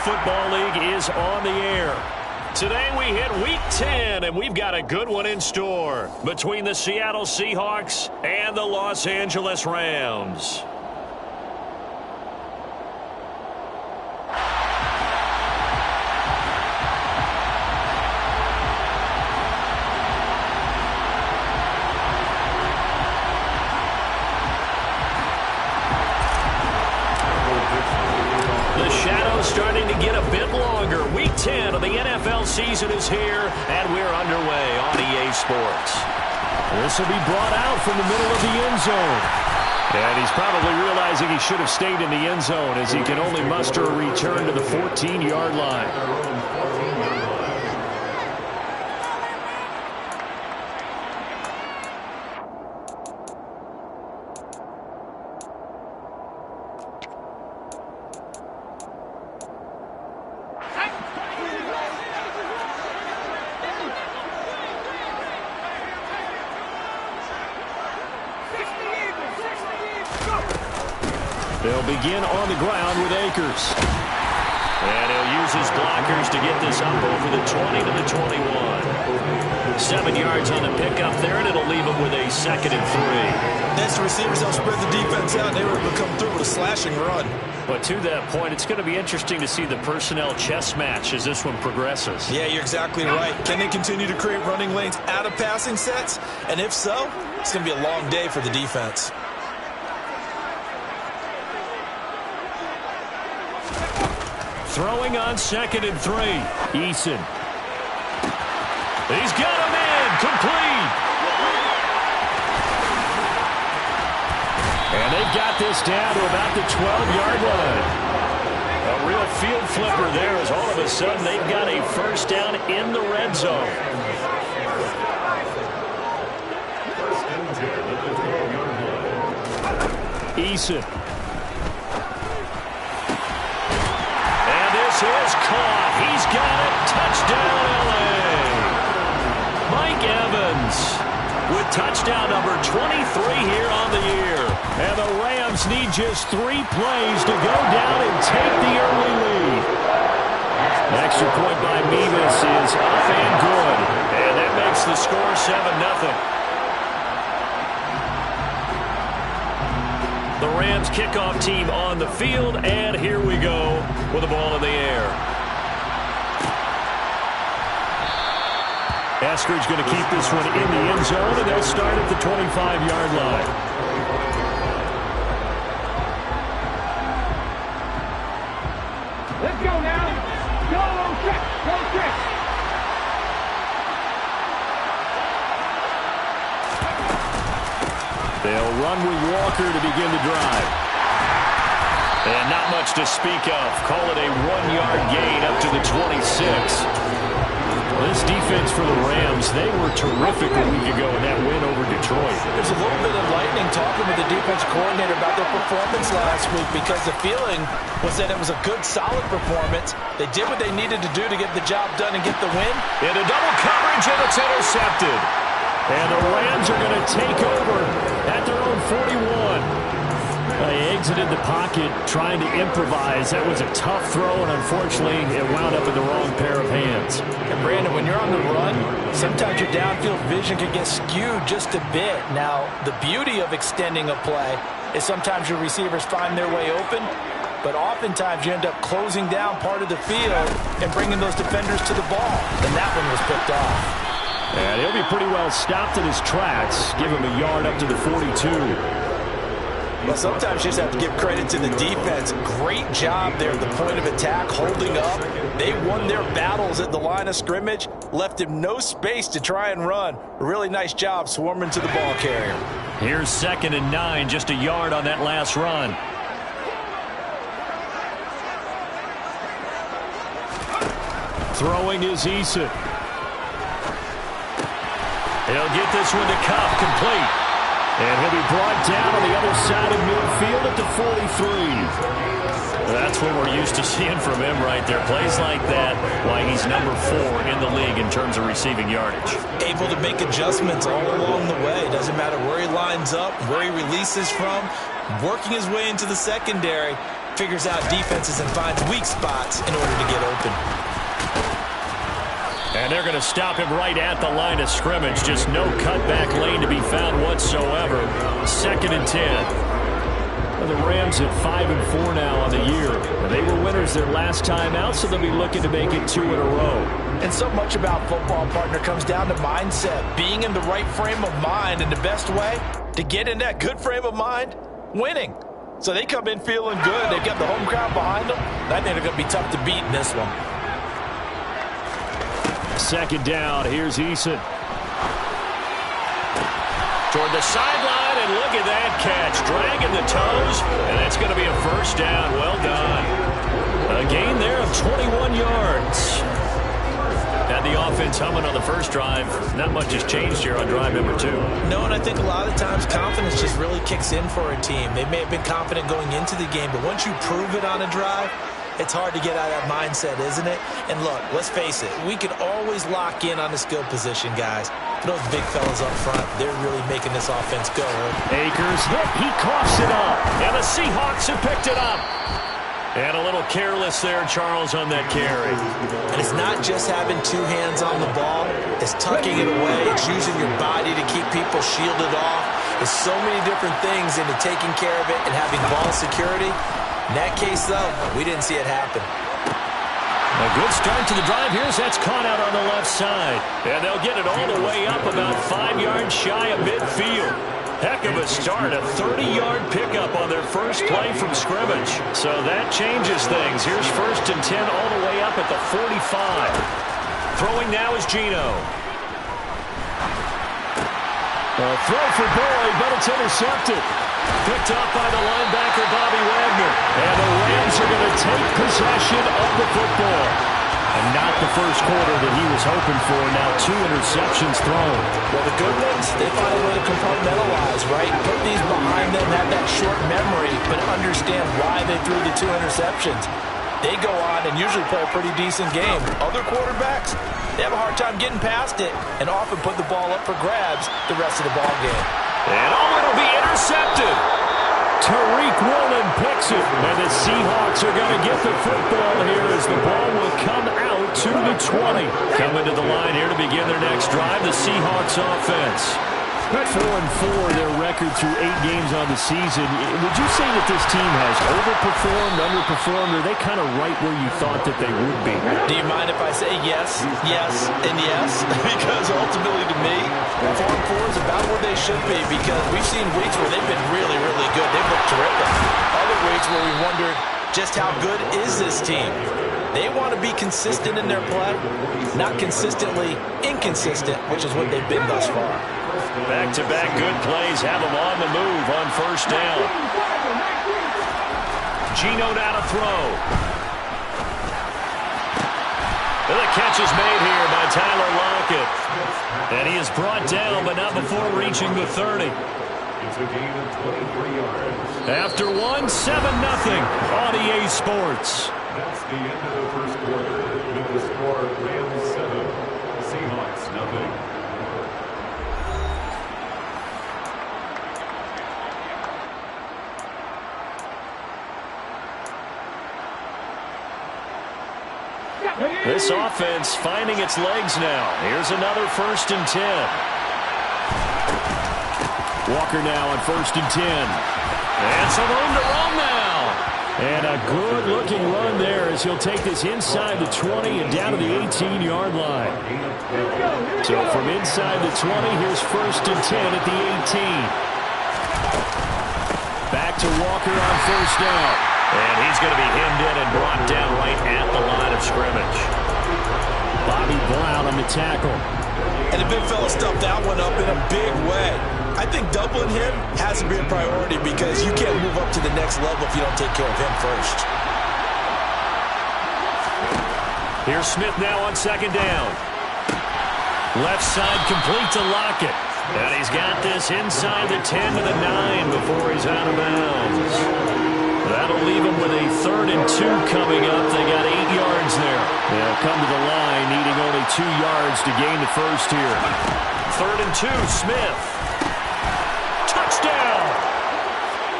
Football League is on the air. Today we hit Week 10, and we've got a good one in store between the Seattle Seahawks and the Los Angeles Rams. The shadow's starting to get a bit longer. Week 10 of the NFL season is here, and we're underway on EA Sports. This will be brought out from the middle of the end zone. And he's probably realizing he should have stayed in the end zone as he can only muster a return to the 14-yard line. They'll begin on the ground with Akers. And he'll use his blockers to get this up over the 20 to the 21. 7 yards on the pickup there, and it'll leave him with a 2nd and 3. Next, the receivers don't spread the defense out. They were able to come through with a slashing run. But to that point, it's going to be interesting to see the personnel chess match as this one progresses. Yeah, you're exactly right. Can they continue to create running lanes out of passing sets? And if so, it's going to be a long day for the defense. Throwing on 2nd and 3. Eason. He's got him in. Complete. And they've got this down to about the 12-yard line. A real field flipper there as all of a sudden they've got a first down in the red zone. Eason. Is caught. He's got it. Touchdown, L.A. Mike Evans with touchdown number 23 here on the year. And the Rams need just 3 plays to go down and take the early lead. Extra point by Mevis is up and good. And that makes the score 7-0. The Rams kickoff team on the field, and here we go with the ball in the air. Eskridge going to keep this one in the end zone, and they'll start at the 25-yard line. Let's go now. Go, check. Go, check. They'll run with Walker to begin the drive. And not much to speak of. Call it a 1-yard gain up to the 26. This defense for the Rams, they were terrific a week ago in that win over Detroit. There's a little bit of lightning talking with the defense coordinator about their performance last week because the feeling was that it was a good, solid performance. They did what they needed to do to get the job done and get the win. Into double coverage, and it's intercepted. And the Rams are going to take over at their own 41. They exited the pocket trying to improvise. That was a tough throw, and unfortunately, it wound up in the wrong pair of hands. And Brandon, when you're on the run, sometimes your downfield vision can get skewed just a bit. Now, the beauty of extending a play is sometimes your receivers find their way open, but oftentimes you end up closing down part of the field and bringing those defenders to the ball. And that one was picked off. And he'll be pretty well stopped in his tracks. Give him a yard up to the 42. Well, sometimes you just have to give credit to the defense. Great job there at the point of attack, holding up. They won their battles at the line of scrimmage, left him no space to try and run. A really nice job swarming to the ball carrier. Here's 2nd and 9, just a yard on that last run. Throwing is Eason. He'll get this one to Cup, complete. And he'll be brought down on the other side of midfield at the 43. That's what we're used to seeing from him right there. Plays like that, why he's number 4 in the league in terms of receiving yardage. Able to make adjustments all along the way. Doesn't matter where he lines up, where he releases from. Working his way into the secondary. Figures out defenses and finds weak spots in order to open. And they're going to stop him right at the line of scrimmage. Just no cutback lane to be found whatsoever. 2nd and 10. Well, the Rams at 5-4 now on the year. They were winners their last time out, so they'll be looking to make it 2 in a row. And so much about football, partner, comes down to mindset. Being in the right frame of mind, and the best way to get in that good frame of mind, winning. So they come in feeling good. They've got the home crowd behind them. I think they're going to be tough to beat in this one. 2nd down. Here's Eason. Toward the sideline, and look at that catch. Dragging the toes, and that's going to be a 1st down. Well done. A gain there of 21 yards. Had the offense humming on the first drive. Not much has changed here on drive number 2. No, and I think a lot of times confidence just really kicks in for a team. They may have been confident going into the game, but once you prove it on a drive, it's hard to get out of that mindset, isn't it? And look, let's face it, we can always lock in on the skill position, guys. Those big fellas up front, they're really making this offense go. Akers hit, he coughs it up, and the Seahawks have picked it up. And a little careless there, Charles, on that carry. And it's not just having 2 hands on the ball. It's tucking it away. It's using your body to keep people shielded off. There's so many different things into taking care of it and having ball security. In that case, though, we didn't see it happen. A good start to the drive. Here's that's caught out on the left side. And they'll get it all the way up about 5 yards shy of midfield. Heck of a start, a 30-yard pickup on their first play from scrimmage. So that changes things. Here's 1st and 10 all the way up at the 45. Throwing now is Geno. A throw for Boyd, but it's intercepted. Picked up by the linebacker, Bobby Wagner. And the Rams are going to take possession of the football. And not the first quarter that he was hoping for. Now 2 interceptions thrown. Well, the good ones, they find a way to compartmentalize, right? Put these behind them, have that short memory, but understand why they threw the 2 interceptions. They go on and usually play a pretty decent game. Other quarterbacks, they have a hard time getting past it and often put the ball up for grabs the rest of the ball game. And it'll be intercepted. Tariq Woolen picks it, and the Seahawks are going to get the football here as the ball will come out to the 20. Coming to the line here to begin their next drive, the Seahawks offense. 4-4 their record through 8 games on the season. Would you say that this team has overperformed, underperformed, or are they kind of right where you thought that they would be? Do you mind if I say yes, yes, and yes? Because ultimately to me, 4-4 is about where they should be because we've seen weeks where they've been really, really good. They've looked terrific. Other weeks where we wondered just how good is this team. They want to be consistent in their play, not consistently inconsistent, which is what they've been thus far. Back-to-back good plays have them on the move on 1st down. Geno now to throw. And the catch is made here by Tyler Lockett. And he is brought down, but not before reaching the 30. It's a gain of 23 yards. After 1, 7-0 on EA Sports. That's the end of the first quarter. With the score, Rams 7, Seahawks nothing. This offense finding its legs now. Here's another 1st and 10. Walker now on 1st and 10. And some room to run now. And a good-looking run there as he'll take this inside the 20 and down to the 18-yard line. So from inside the 20, here's 1st and 10 at the 18. Back to Walker on 1st down. And he's going to be hemmed in and brought down right at the line of scrimmage. Bobby Brown on the tackle. And the big fella stuffed that one up in a big way. I think doubling him has to be a priority because you can't move up to the next level if you don't take care of him first. Here's Smith now on 2nd down. Left side complete to Lockett. And he's got this inside the 10 to the 9 before he's out of bounds. That'll leave them with a 3rd and 2 coming up. They got 8 yards there. They'll come to the line needing only 2 yards to gain the first here. 3rd and 2, Smith. Touchdown!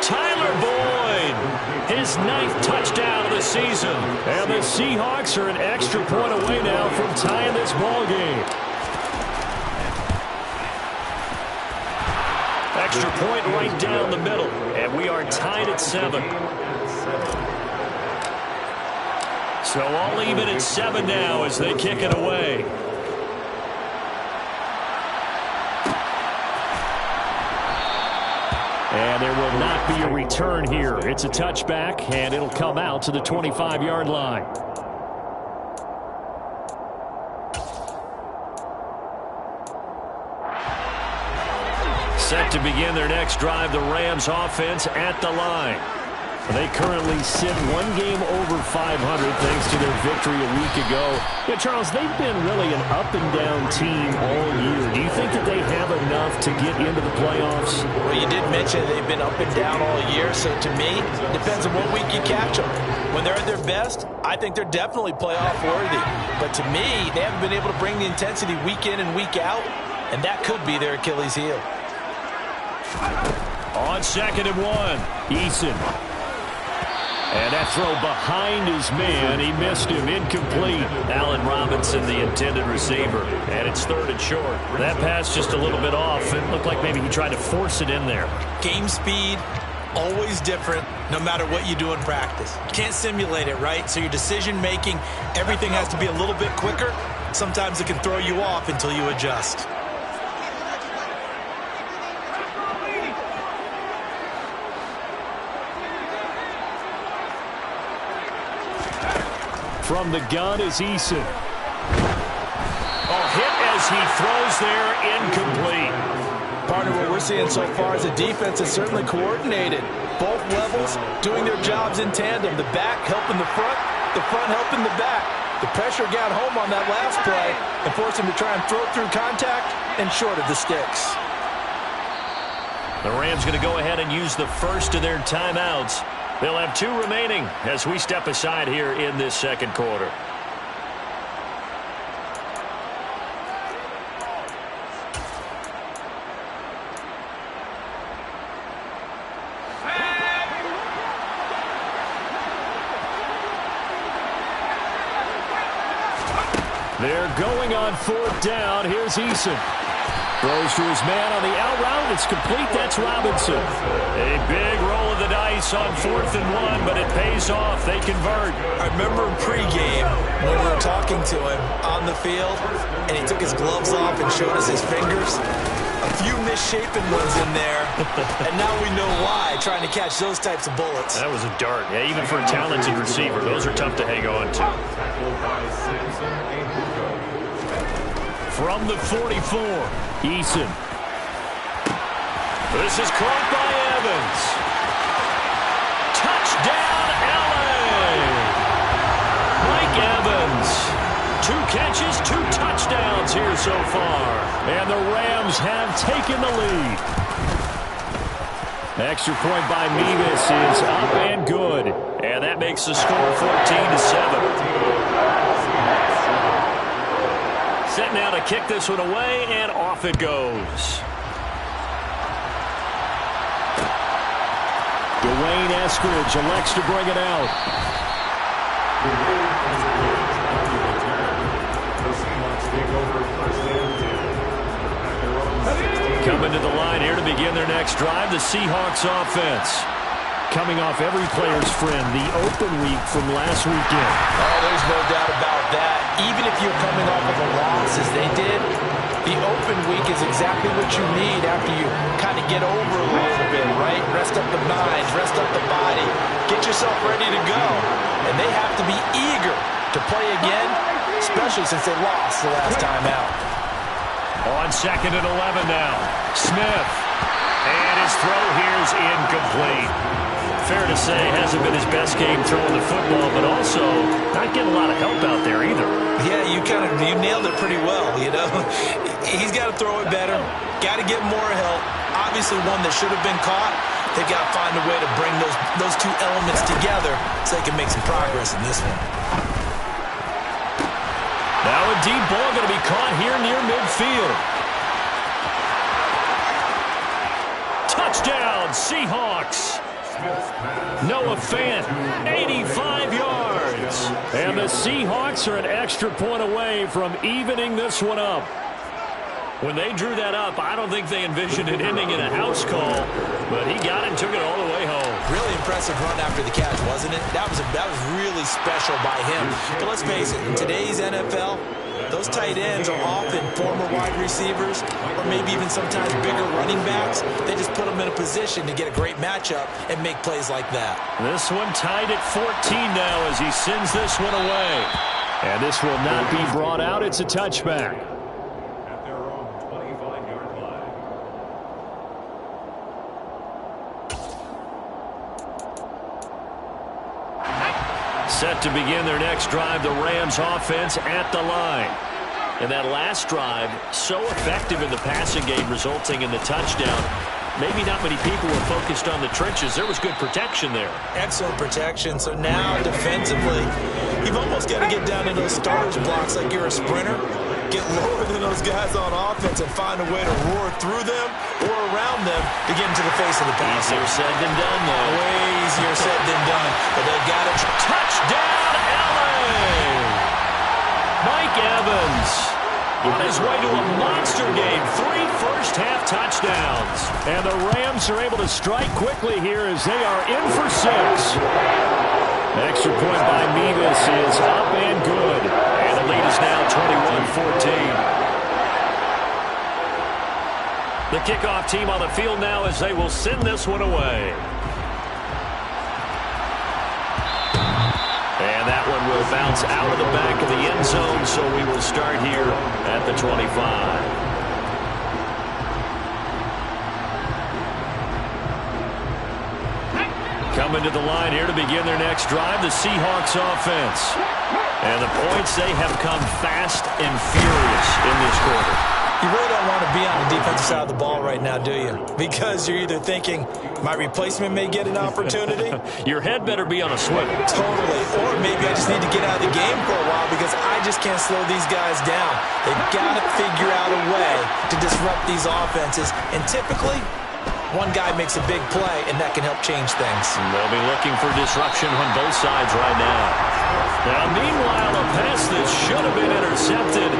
Tyler Boyd. His 9th touchdown of the season. And the Seahawks are an extra point away now from tying this ball game. Extra point right down the middle. And we are tied at 7. So all even at 7 now as they kick it away. And there will not be a return here. It's a touchback, and it'll come out to the 25-yard line. Set to begin their next drive, the Rams offense at the line. They currently sit one game over 500 thanks to their victory a week ago. Yeah, Charles, they've been really an up-and-down team all year. Do you think that they have enough to get into the playoffs? Well, you did mention they've been up and down all year, so to me, it depends on what week you catch them. When they're at their best, I think they're definitely playoff worthy. But to me, they haven't been able to bring the intensity week in and week out, and that could be their Achilles heel. On 2nd and 1, Eason. And that throw behind his man. He missed him. Incomplete. Allen Robinson, the intended receiver. And it's 3rd and short. That pass just a little bit off. It looked like maybe he tried to force it in there. Game speed, always different, no matter what you do in practice. You can't simulate it, right? So your decision-making, everything has to be a little bit quicker. Sometimes it can throw you off until you adjust. From the gun is Eason. Oh, hit as he throws there, incomplete. Partner, what we're seeing so far is the defense is certainly coordinated. Both levels doing their jobs in tandem. The back helping the front helping the back. The pressure got home on that last play and forced him to try and throw through contact and short of the sticks. The Rams going to go ahead and use the first of their timeouts. They'll have 2 remaining as we step aside here in this second quarter. They're going on 4th down. Here's Eason. Throws to his man on the out route. It's complete. That's Robinson. A big roll of the dice on 4th and 1, but it pays off. They convert. I remember in pregame when we were talking to him on the field, and he took his gloves off and showed us his fingers. A few misshapen ones in there, and now we know why, trying to catch those types of bullets. That was a dart. Yeah, even for a talented receiver, those are tough to hang on to. From the 44, Eason. This is caught by Evans. Touchdown, LA! Mike Evans. 2 catches, 2 touchdowns here so far. And the Rams have taken the lead. Extra point by Mevis is up and good. And that makes the score 14-7. Set now to kick this one away, and off it goes. Dwayne Eskridge elects to bring it out. Coming to the line here to begin their next drive, the Seahawks offense. Coming off every player's friend, the open week from last weekend. Oh, there's no doubt about that. Even if you're coming off of a loss as they did, the open week is exactly what you need after you kind of get over a little bit, right? Rest up the mind, rest up the body, get yourself ready to go. And they have to be eager to play again, especially since they lost the last time out. On 2nd and 11 now, Smith. And his throw here's incomplete. Fair to say, hasn't been his best game throwing the football, but also not getting a lot of help out there either. Yeah, you nailed it pretty well, you know. He's got to throw it better, got to get more help. Obviously one that should have been caught. They've got to find a way to bring those 2 elements together so they can make some progress in this one. Now a deep ball going to be caught here near midfield. Touchdown, Seahawks. Noah Fant, 85 yards. And the Seahawks are an extra point away from evening this one up. When they drew that up, I don't think they envisioned it ending in a house call, but he got it and took it all the way home. Really impressive run after the catch, wasn't it? That was really special by him. But let's face it, in today's NFL, those tight ends are often former wide receivers or maybe even sometimes bigger running backs. They just put them in a position to get a great matchup and make plays like that. This one tied at 14 now as he sends this one away. And this will not be brought out. It's a touchback. At their own 25-yard line. Set to begin their next drive, the Rams offense at the line. And that last drive, so effective in the passing game, resulting in the touchdown. Maybe not many people were focused on the trenches. There was good protection there. Excellent protection. So now defensively, you've almost got to get down to those starters blocks like you're a sprinter. Get lower than those guys on offense and find a way to roar through them or around them to get into the face of the pass. Easier said than done, though. Way easier said than done. But they got it. Touchdown, LA! Mike Evans on his way to a monster game. 3 first-half touchdowns. And the Rams are able to strike quickly here as they are in for 6. Extra point by Mevis is up and good. And the lead is now 21-14. The kickoff team on the field now as they will send this one away. And that one will bounce out of the back of the end zone, so we will start here at the 25. Coming to the line here to begin their next drive, the Seahawks offense. And the points, they have come fast and furious in this quarter. You really don't want to be on the defensive side of the ball right now, do you? Because you're either thinking, my replacement may get an opportunity. Your head better be on a swivel. Totally. Or maybe I just need to get out of the game for a while because I just can't slow these guys down. They've got to figure out a way to disrupt these offenses. And typically, one guy makes a big play, and that can help change things. And they'll be looking for disruption on both sides right now. Now, meanwhile, a pass that should have been intercepted,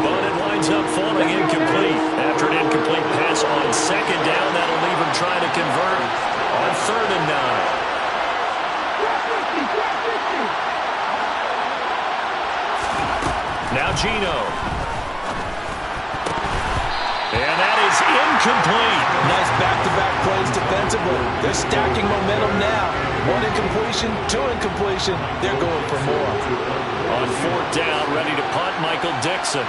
but it winds up falling incomplete. After an incomplete pass on second down, that'll leave him trying to convert on 3rd and 9. Now Gino. And that is incomplete. Nice back-to-back plays defensively. They're stacking momentum now. 1 incompletion, 2 incompletion. They're going for more. On 4th down, ready to punt, Michael Dixon.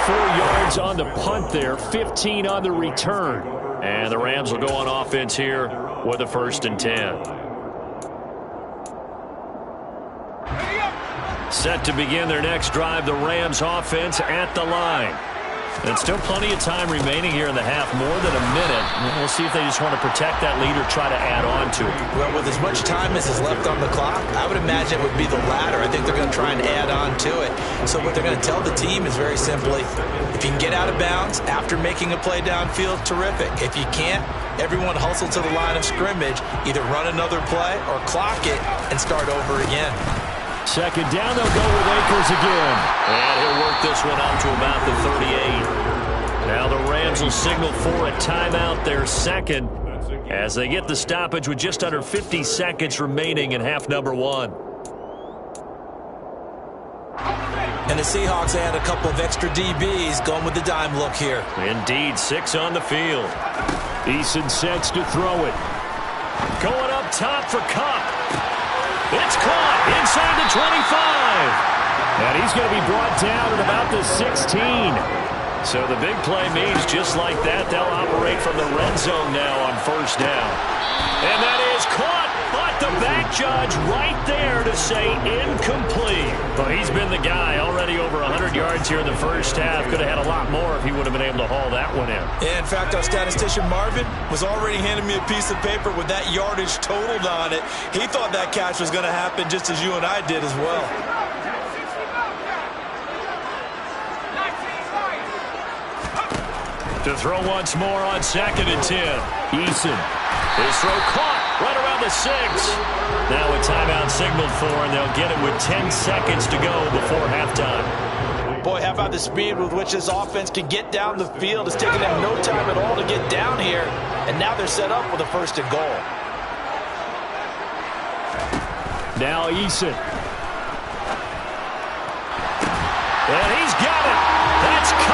Yards on the punt there, 15 on the return. And the Rams will go on offense here with a 1st and 10. Set to begin their next drive, the Rams offense at the line. And still plenty of time remaining here in the half, more than a minute. We'll see if they just want to protect that lead or try to add on to it. Well, with as much time as is left on the clock, I would imagine it would be the latter. I think they're going to try and add on to it. So what they're going to tell the team is very simply, if you can get out of bounds after making a play downfield, terrific. If you can't, everyone hustle to the line of scrimmage, either run another play or clock it and start over again. Second down, they'll go with Akers again. And he'll work this one out to about the 38. Now the Rams will signal for a timeout, their second, as they get the stoppage with just under 50 seconds remaining in half number 1. And the Seahawks add a couple of extra DBs going with the dime look here. Indeed, 6 on the field. Eason sets to throw it. Going up top for Kupp. It's caught inside the 25. And he's going to be brought down at about the 16. So the big play means just like that, they'll operate from the red zone now on 1st down. And that is caught, but the back judge right there to say incomplete. Well, he's been the guy already over 100 yards here in the first half. Could have had a lot more if he would have been able to haul that one in. Yeah, in fact, our statistician Marvin was already handing me a piece of paper with that yardage totaled on it. He thought that catch was going to happen just as you and I did as well. To throw once more on 2nd and 10. Eason. His throw caught right around the 6. Now a timeout signaled for, and they'll get it with 10 seconds to go before halftime. Boy, how about the speed with which this offense can get down the field? It's taken them no time at all to get down here, and now they're set up with a 1st and goal. Now Eason. And he